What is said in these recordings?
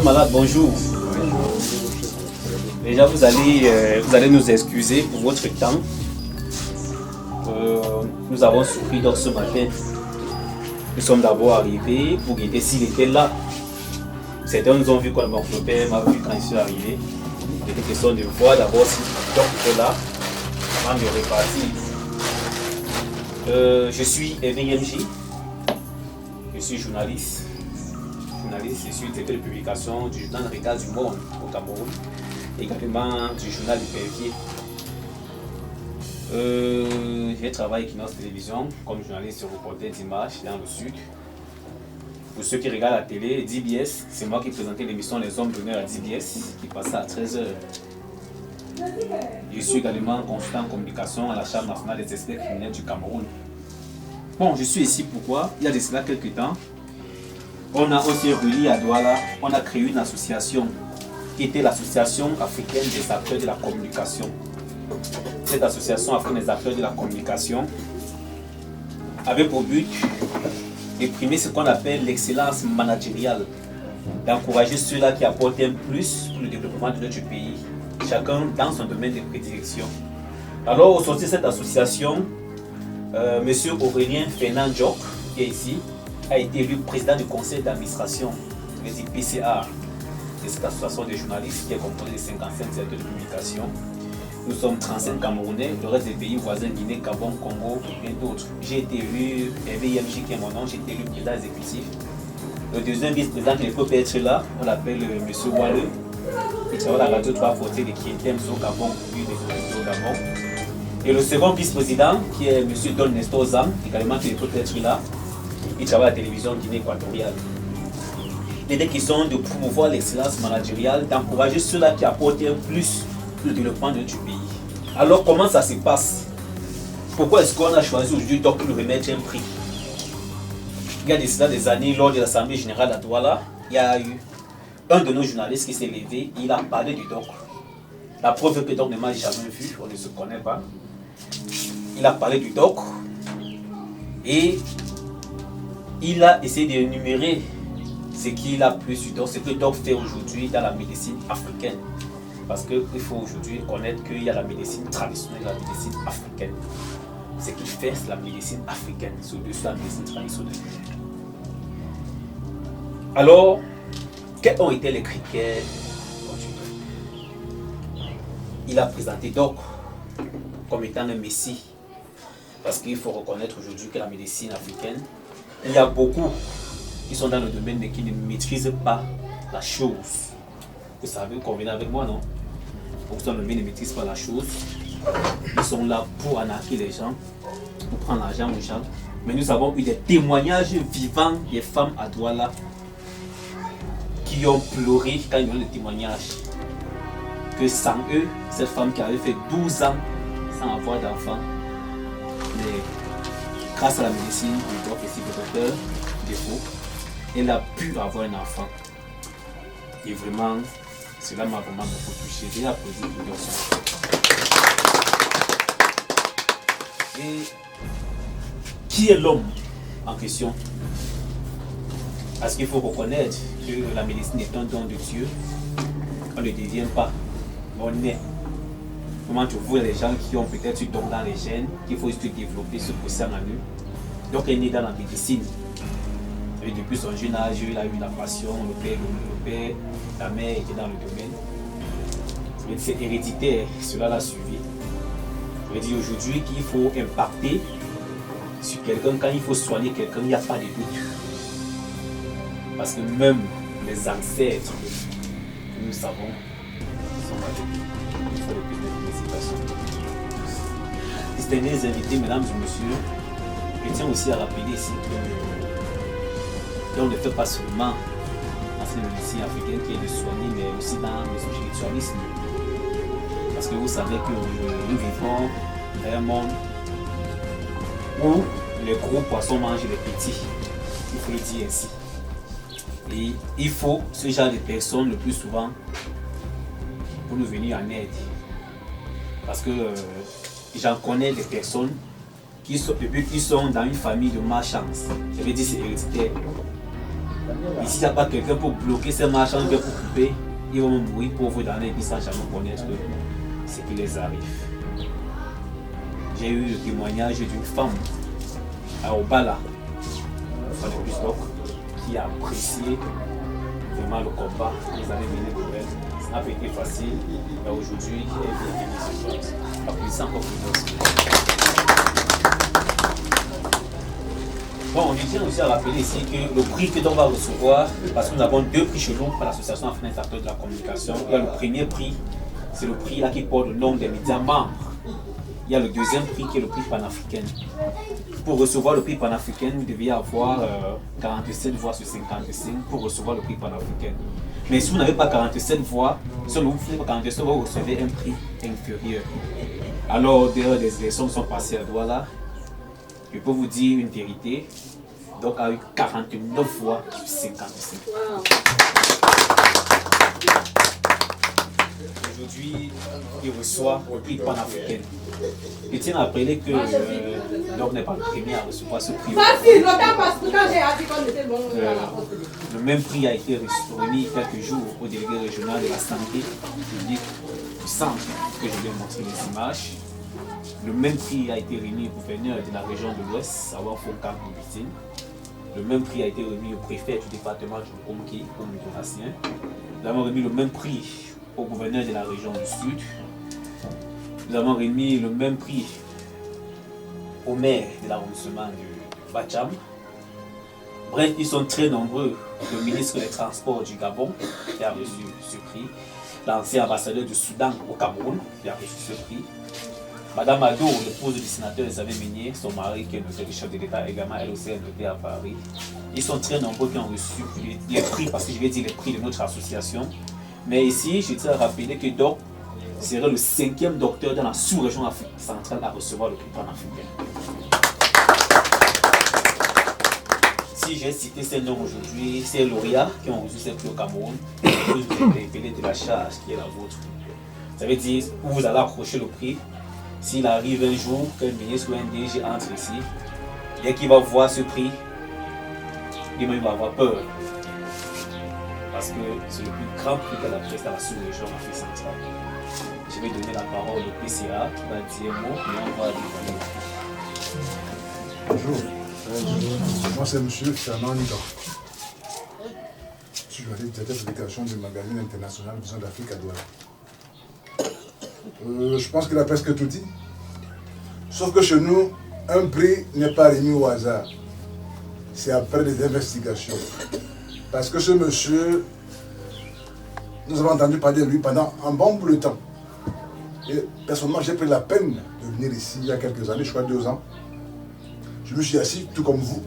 malade, bonjour. Déjà, vous allez nous excuser pour votre temps. Nous avons souffert donc ce matin. Nous sommes d'abord arrivés pour guetter s'il était là. Certains nous ont vu quand mon père m'a vu quand je suis arrivé. Il était question de voir d'abord si le doc était là avant de repartir. Je suis EVMJ. Je suis journaliste. Je suis directeur de publication du journal Regard du Monde au Cameroun, également du journal du Pervier. J'ai travaillé avec notre télévision comme journaliste et reporter d'images dans le sud. Pour ceux qui regardent la télé, DBS, c'est moi qui présentais l'émission Les Hommes d'honneur à DBS, qui passait à 13h. Je suis également consultant en communication à la Chambre nationale des experts criminels du Cameroun. Bon, je suis ici pourquoi? Il y a de cela quelques temps, on s'est relié à Douala, on a créé une association qui était l'association africaine des acteurs de la communication. Cette association africaine des acteurs de la communication avait pour but de primer ce qu'on appelle l'excellence managériale, d'encourager ceux-là qui apportent un plus pour le développement de notre pays, chacun dans son domaine de prédilection. Alors au sortir de cette association, M. Aurélien Fernand Diop, qui est ici, a été élu président du conseil d'administration, le PCA, de cette association des journalistes qui est composée de 55 directeurs de publication. Nous sommes 35 Camerounais, le reste des pays voisins, Guinée, Gabon, Congo et bien d'autres. J'ai été élu, EVMJ qui est mon nom, j'ai été élu président exécutif. Le deuxième vice-président qui ne peut pas être là, on l'appelle M. Walleux, qui travaille à la radio 3 Forté de Kientem au Gabon, au Gabon. Et le second vice-président qui est M. Don Nestor Zam, également qui ne peut pas être là. Il travaille à la télévision Guinée équatoriale. L'idée qui sont de promouvoir l'excellence managériale, d'encourager ceux-là qui apportent un plus pour le développement de notre pays. Alors comment ça se passe? Pourquoi est-ce qu'on a choisi aujourd'hui donc de remettre un prix? Il y a de cela des années, lors de l'Assemblée générale à Douala, il y a eu un de nos journalistes qui s'est levé, il a parlé du doc. La preuve que le doc ne m'a jamais vu, on ne se connaît pas. Il a parlé du doc et il a essayé d'énumérer ce qu'il a plus du doc, ce que le doc fait aujourd'hui dans la médecine africaine. Parce qu'il faut aujourd'hui connaître qu'il y a la médecine traditionnelle et la médecine africaine. Ce qu'il fait, c'est la médecine africaine, c'est au-dessus de la médecine traditionnelle. Alors, quels ont été les critères? Il a présenté Doc comme étant un messie. Parce qu'il faut reconnaître aujourd'hui que la médecine africaine, il y a beaucoup qui sont dans le domaine mais qui ne maîtrisent pas la chose. Vous savez, convenez avec moi, non? Beaucoup sont ne maîtrisent pas la chose. Ils sont là pour arnaquer les gens, pour prendre l'argent aux gens. Mais nous avons eu des témoignages vivants des femmes à Douala qui ont pleuré quand ils ont eu le témoignage. Que sans eux, cette femme qui avait fait 12 ans sans avoir d'enfant, mais grâce à la médecine, du doc et du docteur, défaut, elle a pu avoir un enfant. Et vraiment, cela m'a vraiment beaucoup touché. J'ai applaudi pour dire ça. Et qui est l'homme en question? Parce qu'il faut reconnaître que la médecine est un don de Dieu. On ne devient pas, on est. Comment tu vois les gens qui ont peut-être eu don dans les gènes, qu'il faut juste développer ce processus en eux. Donc elle est née dans la médecine. Et depuis son jeune âge, il a eu la passion, le père, la mère était dans le domaine. C'est héréditaire, cela l'a suivi. Je dis aujourd'hui qu'il faut impacter sur quelqu'un, quand il faut soigner quelqu'un, il n'y a pas de doute. Parce que même les ancêtres que nous savons sont avec nous. Il faut le plus de félicitations. Distingués invités, mesdames et messieurs, je tiens aussi à rappeler ici qu'on ne fait pas seulement dans cette médecine africaine qui est de soigner, mais aussi dans le spiritualisme. Parce que vous savez que nous vivons dans un monde où les gros poissons mangent les petits. Il faut le dire ainsi. Et il faut ce genre de personnes le plus souvent pour nous venir en aide. Parce que j'en connais des personnes qui sont dans une famille de malchance. Je veux dire, c'est héréditaire. Ici, il n'y a pas quelqu'un pour bloquer ces marchands, pour couper. Ils vont mourir pauvres dans les vies sans jamais connaître ce qui les arrive. J'ai eu le témoignage d'une femme à Obala, qui a apprécié vraiment le combat que vous avez mené pour elle. Ça n'a pas été facile, mais aujourd'hui, elle vient de ce choses. Applaudissez encore plus. Bon, je tiens aussi à rappeler ici que le prix que l'on va recevoir, parce que nous avons 2 prix chez nous par l'Association africaine des acteurs de la communication. Il y a le premier prix, c'est le prix là qui porte le nom des médias membres. Il y a le deuxième prix qui est le prix panafricain. Pour recevoir le prix panafricain, vous deviez avoir 47 voix sur 55 pour recevoir le prix panafricain. Mais si vous n'avez pas 47 voix, si vous n'avez pas 47 voix, vous recevez un prix inférieur. Alors, derrière les élections sont passées à Douala, je peux vous dire une vérité. Donc, a eu 49 voix sur 55. Wow. Aujourd'hui, il reçoit le prix panafricain. Je tiens à rappeler que Doc n'est pas le premier à recevoir ce prix. Le même prix a été remis quelques jours au délégué régional de la santé publique du centre, que je viens de montrer les images. Le même prix a été remis au gouverneur de la région de l'Ouest, Awa Fonka Mbitine. Le même prix a été remis au préfet du département de Komki, comme le Donatien. Nous avons remis le même prix au gouverneur de la région du Sud. Nous avons remis le même prix au maire de l'arrondissement du Bacham. Bref, ils sont très nombreux. Le ministre des Transports du Gabon qui a reçu ce prix. L'ancien ambassadeur du Soudan au Cameroun qui a reçu ce prix. Madame Ado, l'épouse du sénateur Xavier Meignier, son mari qui est noté le chef de l'État également, elle aussi est notée à Paris. Ils sont très nombreux qui ont reçu les prix, parce que je vais dire les prix de notre association. Mais ici, je tiens à rappeler que Doc serait le 5e docteur dans la sous-région centrale à recevoir le prix panafricain. Si j'ai cité ces noms aujourd'hui, ces lauréats qui ont reçu ces prix au Cameroun, vous vous révélez de la charge qui est la vôtre. Ça veut dire où vous allez accrocher le prix. S'il arrive un jour qu'un ministre ou un DG entre ici, dès qu'il va voir ce prix, il va avoir peur. Parce que c'est le plus grand prix de la presse dans la sous-région Afrique centrale. Je vais donner la parole au PCA qui va dire un mot, mais on va dévoiler. Bonjour. Moi c'est M. Fernand Nidan. Je suis le directeur de publication du magazine international Vision d'Afrique à Douala. Je pense qu'il a presque tout dit. Sauf que chez nous, un prix n'est pas remis au hasard. C'est après des investigations. Parce que ce monsieur, nous avons entendu parler de lui pendant un bon bout de temps. Et personnellement, j'ai pris la peine de venir ici il y a quelques années, je crois 2 ans. Je me suis assis tout comme vous.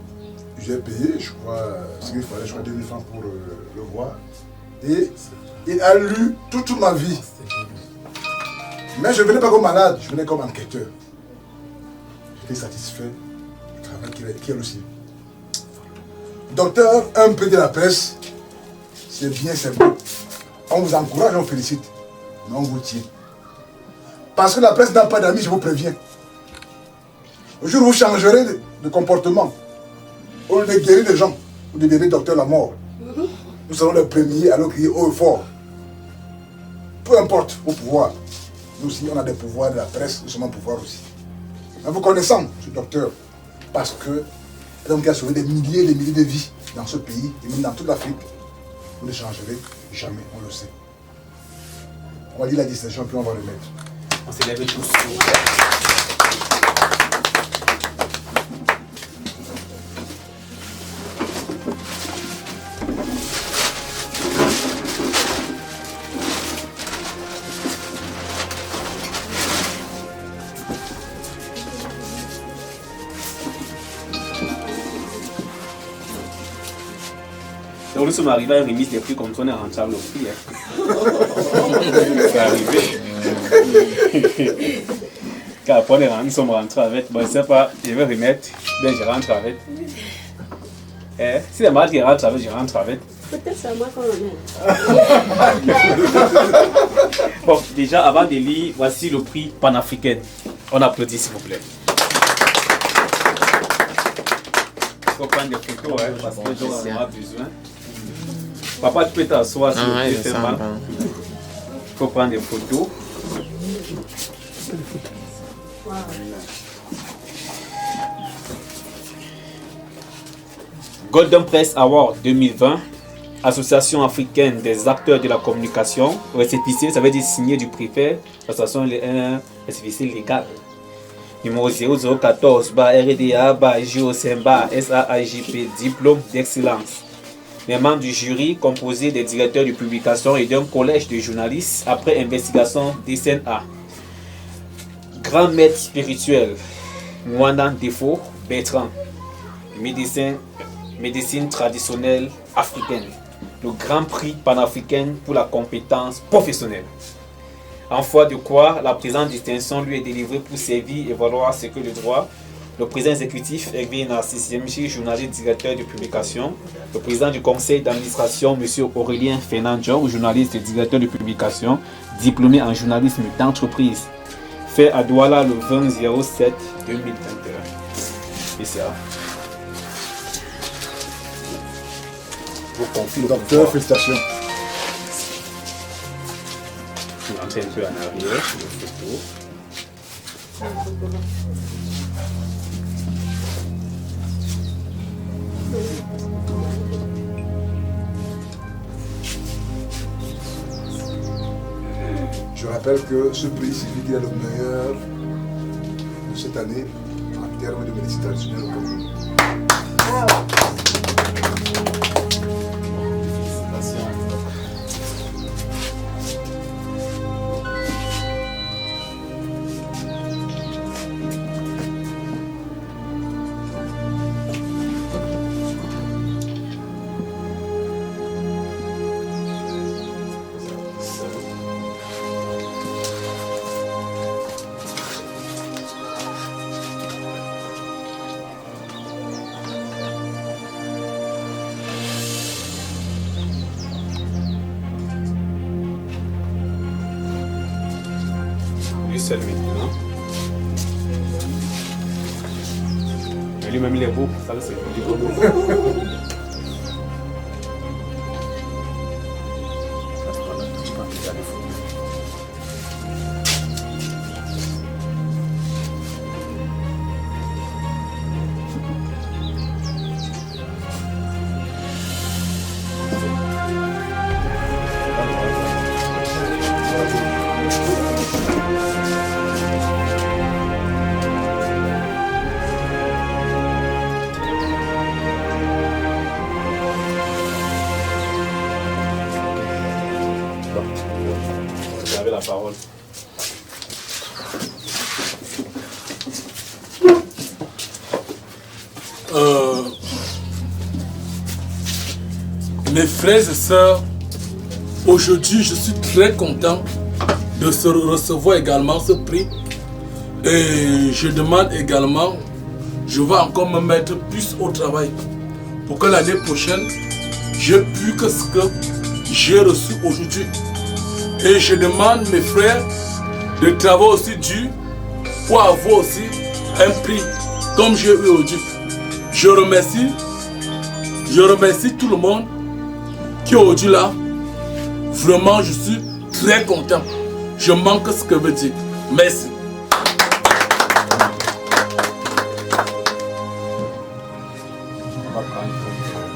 J'ai payé, je crois, ce qu'il fallait, je crois 2000 francs pour le voir. Et il a lu toute ma vie. Mais je ne venais pas comme malade, je venais comme enquêteur. J'étais satisfait du travail qu'il a aussi. Docteur, un peu de la presse, c'est bien, c'est beau. On vous encourage, on félicite, mais on vous tient. Parce que la presse n'a pas d'amis, je vous préviens. Le jour où vous changerez de comportement, au lieu de guérir les gens, ou de guérir docteur la mort, nous serons les premiers à le crier haut et fort. Peu importe vos pouvoirs. Nous aussi, on a des pouvoirs de la presse, nous sommes un pouvoir aussi. Mais vous connaissons ce docteur, parce que l'homme qui a sauvé des milliers et des milliers de vies dans ce pays, et même dans toute l'Afrique, vous ne changerez jamais, on le sait. On va dire la distinction, puis on va le mettre. On s'élève tous. Donc nous sommes arrivés à une remise des prix comme on est rentable au prix. C'est arrivé. Car après nous sommes rentrés avec. Bon, je ne sais pas, je vais remettre. Bien, je rentre avec. Si les malades qui rentrent avec, je rentre avec. Peut-être c'est à moi qu'on est. Bon, déjà, avant de lire, voici le prix panafricain. On applaudit, s'il vous plaît. faut prendre des photos, hein, parce que donc on aura besoin. Papa, tu peux t'asseoir sur le pied, c'est mal. Il faut prendre des photos. Golden Press Award 2020, Association africaine des acteurs de la communication, récépissé, ça veut dire signé du préfet, l'association est un récépissé légal. Numéro 0014, RDA, JOCM, SAIJP, diplôme d'excellence. Les membres du jury, composés des directeurs de publication et d'un collège de journalistes, après investigation DCNA. Grand maître spirituel, Mwana Defo Bertrand, médecine traditionnelle africaine, le Grand Prix panafricain pour la compétence professionnelle. En foi de quoi, la présente distinction lui est délivrée pour servir et valoir ce que le droit, le président exécutif Hervé Narcisse Yemchi, journaliste directeur de publication, le président du conseil d'administration M. Aurélien Fernandjo, journaliste et directeur de publication, diplômé en journalisme d'entreprise, fait à Douala le 20-07-2021. Et ça. Vos conflits. Docteur, félicitations. Je vais rentrer un peu en arrière sur le photo. Je rappelle que ce prix signifie qu'il est le meilleur de cette année en termes de médecine traditionnelle au Cameroun. Seul maintenant. Mais lui-même il est beau, ça c'est beau. Vous avez la parole. Mes frères et sœurs, aujourd'hui je suis très content de recevoir également ce prix et je demande également, je vais encore me mettre plus au travail pour que l'année prochaine j'ai plus que ce que j'ai reçu aujourd'hui. Et je demande mes frères de travailler aussi dur pour avoir aussi un prix comme j'ai eu aujourd'hui. Je remercie tout le monde qui est aujourd'hui là. Vraiment, je suis très content. Je manque ce que veut dire. Merci.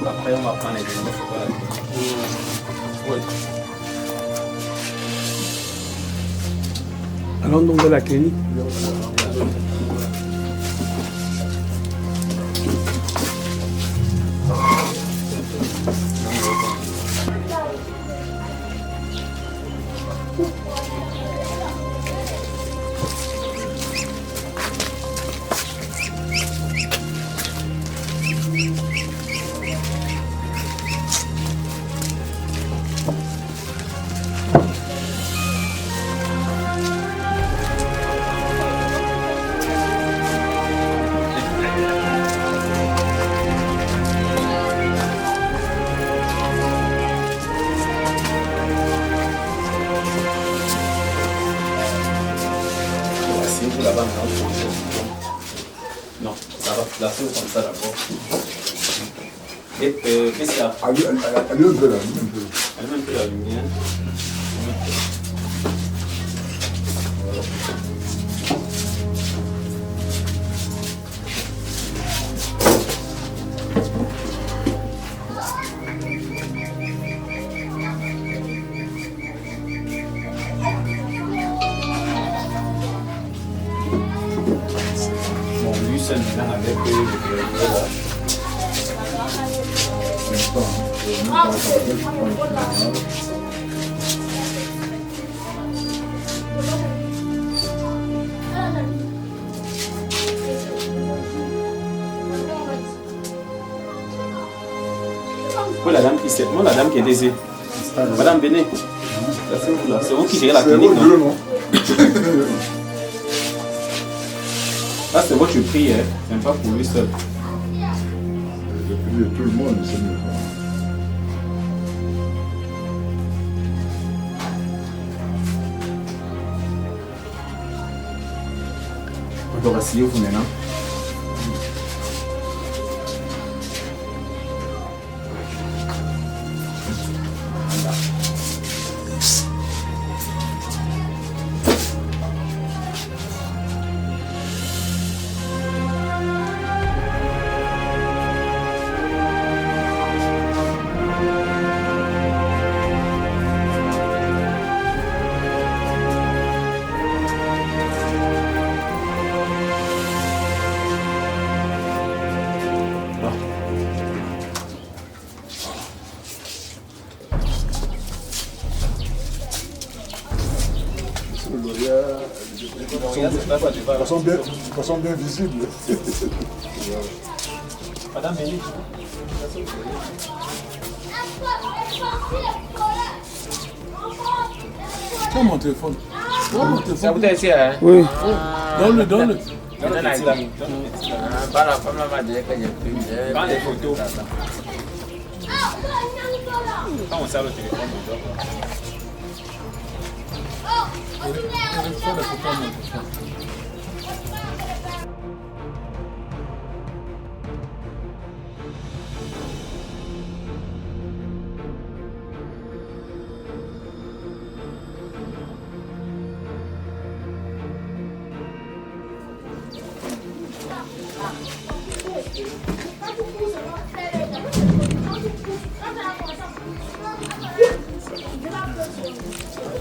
Après, on va prendre les deux. Allons donc de la clinique. Là-bas, non, ça va placer comme ça d'abord. Et qu'est-ce qu'il y a? Allume un peu là, allume un peu. Allume un peu la lumière. Bon, lui, c'est maintenant avec le là. Oui, la dame qui sait. Non, la dame qui est aisée. Madame, venez. C'est vous qui gérez la clinique, non? Ah, c'est votre prix, hein. C'est pas pour lui seul. Je prie tout le monde, Seigneur. On doit asseyez-vous maintenant. De façon bien visible. Madame, venez. Prends mon téléphone. Prends mon téléphone. Ça vous a ici, hein? Oui. Donne-le, donne-le. Pas la femme m'a dit que j'ai pris. Prends les photos. Quand on sert le téléphone, on doit. Prends les photos à mon téléphone.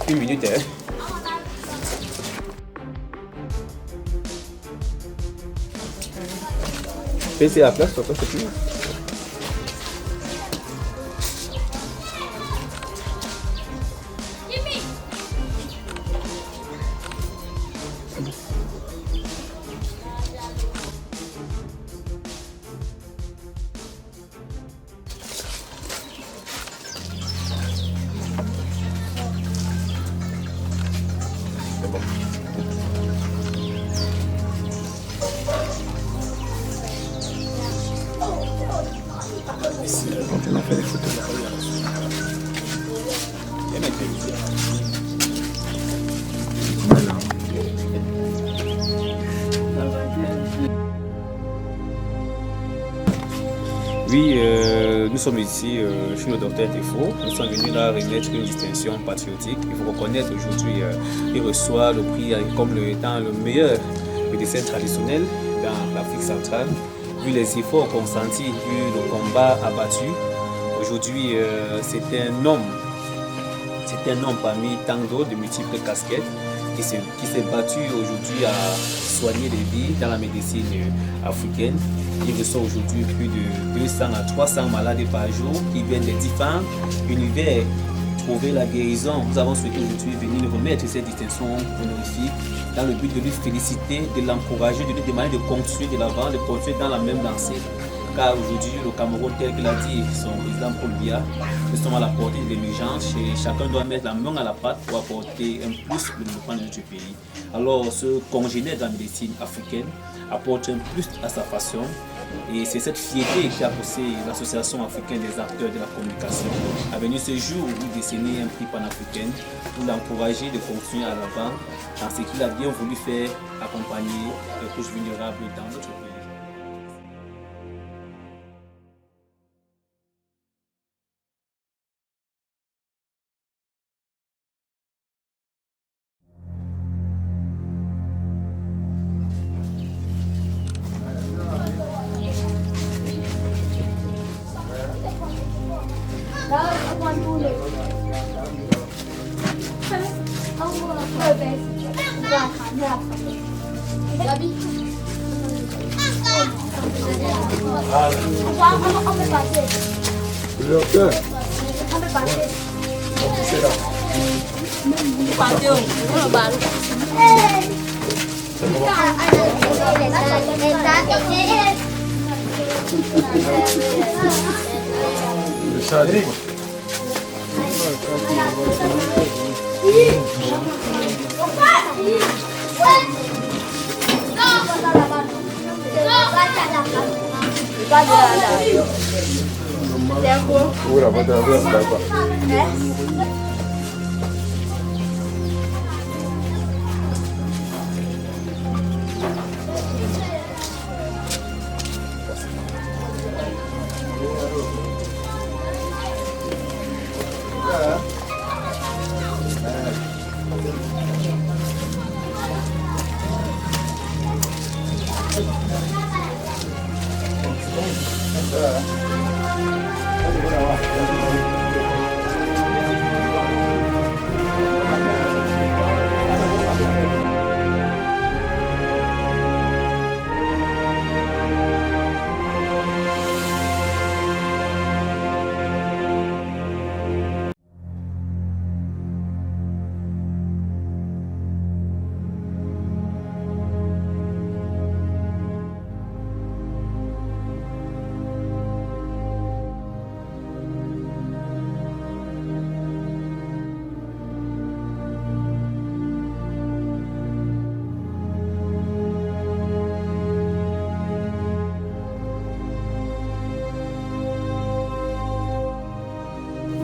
Une minute, hein. Laissez la place, papa, c'est plus. On a fait des photos. Oui, nous sommes ici chez le docteur Defo. Nous sommes venus là remettre une distinction patriotique. Il faut reconnaître aujourd'hui, il reçoit le prix comme étant le meilleur médecin traditionnel dans l'Afrique centrale. Vu les efforts consentis, vu le combat abattu, aujourd'hui c'est un homme parmi tant d'autres de multiples casquettes qui s'est battu aujourd'hui à soigner les vies dans la médecine africaine. Il reçoit aujourd'hui plus de 200 à 300 malades par jour qui viennent des différents univers trouver la guérison. Nous avons souhaité aujourd'hui venir lui remettre cette distinction honorifique dans le but de lui féliciter, de l'encourager, de lui demander de continuer de l'avant, de continuer dans la même lancée. Car aujourd'hui, le Cameroun, tel qu'il a dit son président Paul Biya, nous sommes à la portée de l'émergence et chacun doit mettre la main à la pâte pour apporter un plus au développement de notre pays. Alors, ce congénère de la médecine africaine apporte un plus à sa façon. Et c'est cette fierté qui a poussé l'Association africaine des acteurs de la communication à venir ce jour où décerner un prix panafricain pour l'encourager de continuer à l'avant dans ce qu'il a bien voulu faire, accompagner les couches vulnérables dans notre pays.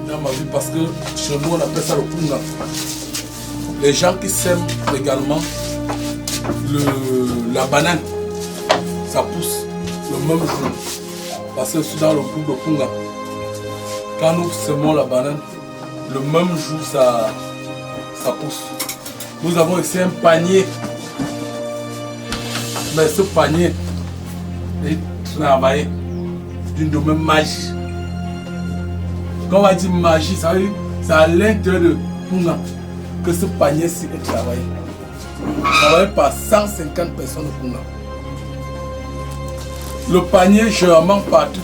Dans ma vie, parce que chez nous on appelle ça le punga. Les gens qui sèment également la banane, ça pousse le même jour. Parce que c'est dans le groupe de punga. Quand nous semons la banane, le même jour ça pousse. Nous avons ici un panier. Mais ce panier est travaillé d'une domaine magie. Quand on va dire magie, ça veut dire c'est à l'intérieur de Punga que ce panier-ci est travaillé. Travaillé par 150 personnes de Punga. Le panier, généralement partout.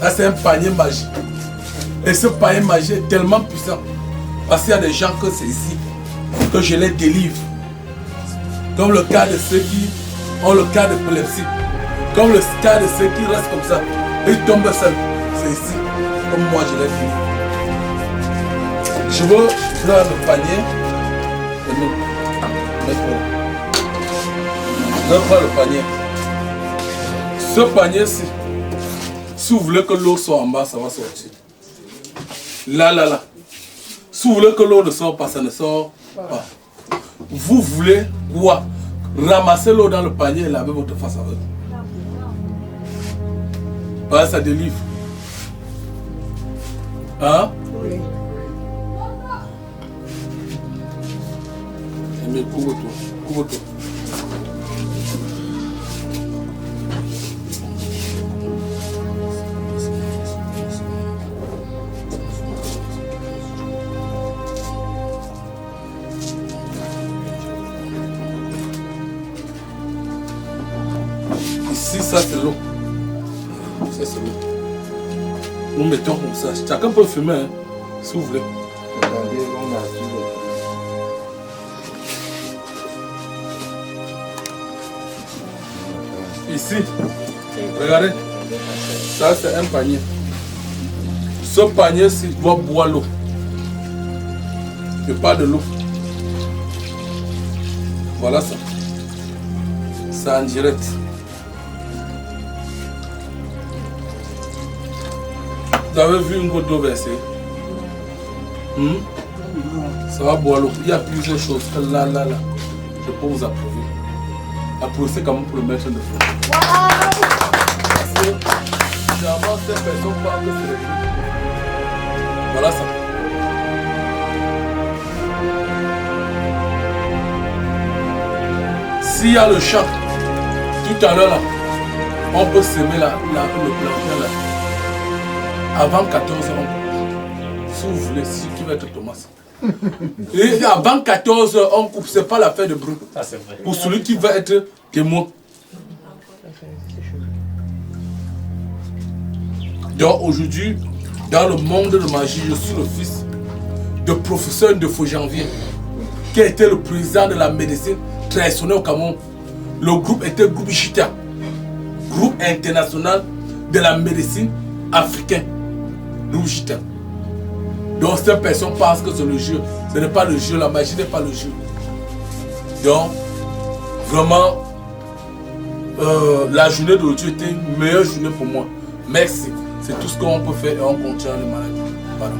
Ça, c'est un panier magique. Et ce panier magique est tellement puissant. Parce qu'il y a des gens que c'est ici que je les délivre. Comme le cas de ceux qui ont le cas d'épilepsie. Comme le cas de ceux qui restent comme ça. Ils tombent seuls. C'est ici. Comme moi je l'ai fait. Je veux prendre le panier et nous mettre. Je veux prendre le panier. Ce panier-ci, si vous voulez que l'eau soit en bas, ça va sortir. Là. Si vous voulez que l'eau ne sorte pas, ça ne sort pas. Vous voulez quoi? Ramasser l'eau dans le panier et laver votre face avec. Ouais, ça délivre. Hein? Oui. Mais couvre-toi. Ici, ça c'est l'eau. Ça c'est l'eau. Nous mettons comme ça. Chacun peut fumer, hein, si vous voulez. Ici, regardez, ça c'est un panier. Ce panier-ci doit boire l'eau. Et pas de l'eau. Voilà ça. C'est en direct. Vous avez vu une goutte d'eau versée? Ça va boire l'eau. Il y a plusieurs choses. Là. Je peux vous approuver. Approuvez comment pour le mettre de fond. Parce que généralement, ces personnes parlent que c'est le truc. Voilà ça. S'il y a le champ, tout à l'heure là, on peut semer le plantain là. Avant 14 ans, si vous voulez, si tu veux être Thomas, Et avant 14 h, on coupe, c'est pas l'affaire de bruit. Ça, c'est vrai. Pour celui qui va être témoin. Donc aujourd'hui, dans le monde de magie, je suis le fils de professeur de Faux-Janvier, qui était le président de la médecine traditionnelle au Cameroun. Le groupe était groupe Chita, groupe international de la médecine africaine. Groupe Chita. Donc ces personnes pensent que c'est le jeu. Ce n'est pas le jeu, la magie n'est pas le jeu. Donc, vraiment, la journée d'aujourd'hui était une meilleure journée pour moi. Merci. C'est tout ce qu'on peut faire et on contient les maladies. Voilà.